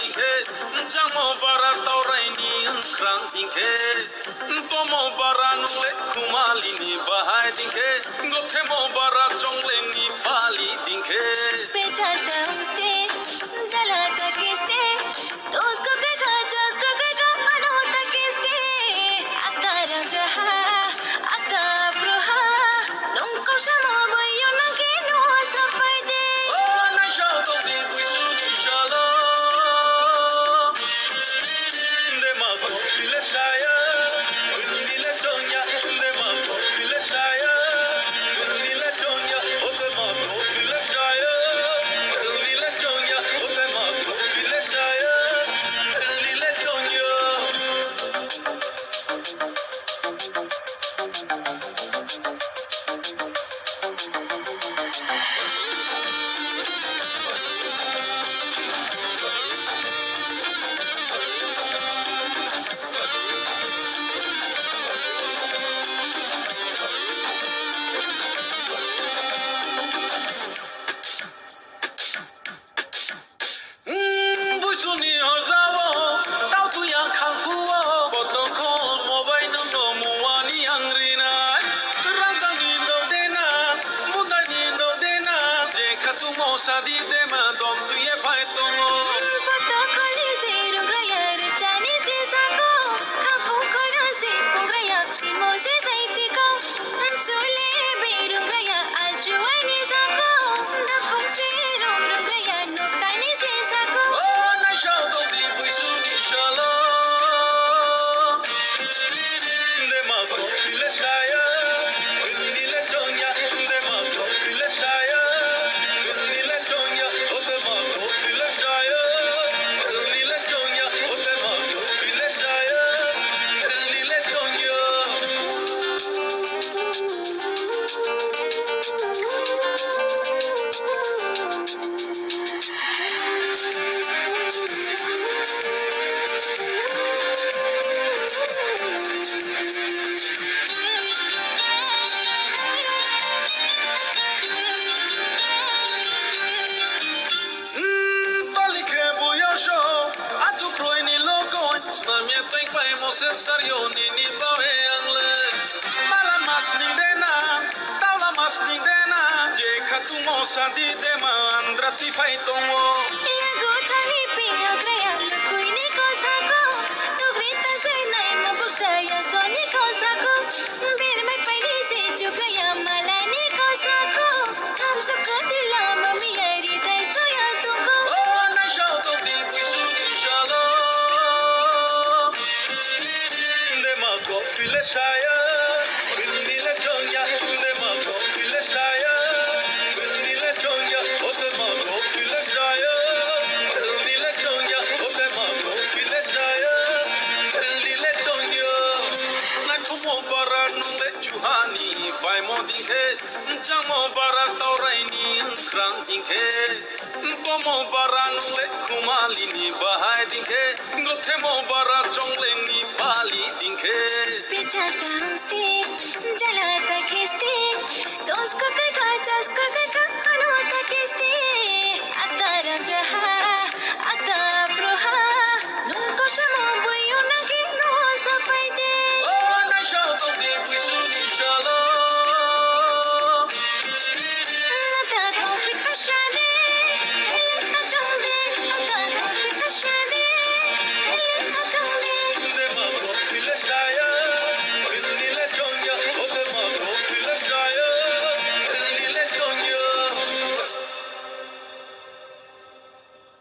दिखे जमो बारा तौराइनि ओंख्रां दिखे तमो बारा नुले खुमालिनि बाहाय दिखे गथेमो बारा चंगलेंनि पालि दिखे Pechata usted, jalata que esté, उसको कहा जस्कर कहा अनोता que esté, आता रंजहा, आता ब्रुहा, nunca chamo boyo na que no sapide. Oh, na shao dong di bui su di shalo de ma ko le shaya ni le tonya de ma ko le shaya ni le tonya o de ma ko le shaya ni le tonya o de ma ko le shaya ni le tonya Busuni hozawo tao tu yang khang huo botong ko mobile no muani angrina rangsan ni do dena muda ni do dena je khatu mo sadi de ma dom tu ye phai tongo Pata kali se rungraya rechani se sako, kafu kara se rungraya ksimo se safety ko, sule be rungraya aljuani sako, dafung se rungraya nokani se sako. oh na shao dong di bui su di shalo de ma ko le shaya ni le tonya de ma ko le shaya ni le tonya o de ma ko le shaya ni le tonya o de ma ko le shaya ni le tonya Balike buyasho atu kroini loko Snamie teng pai moses sario ni bawe angle Mala mas ning dena Taula mas ning dena Je khatu mo sadi de ma andrati fai tongo Yago tani piya graya lukui ni ko sako, tu grita shena ma bukaya soni ko sako, bir mai pai ni se chugraya mala ni ko sako, kam sukha dila mami yari dai soya tuko. Oh na shao dong di bui su di shalo De ma ko le shaya ni le tonya de ma ko le shaya ni le tonya o de ma ko le shaya ni le tonya o de ma ko le shaya ni le tonya na kumo bara nu le chuhani vai mo dinge jamo bara taurai krang dinge Pomo bara nu le kumalini bahai dinge gothemo bara chongleng ni pali dinge Pechata usted, jalata que esté, उसको कहा जस्कर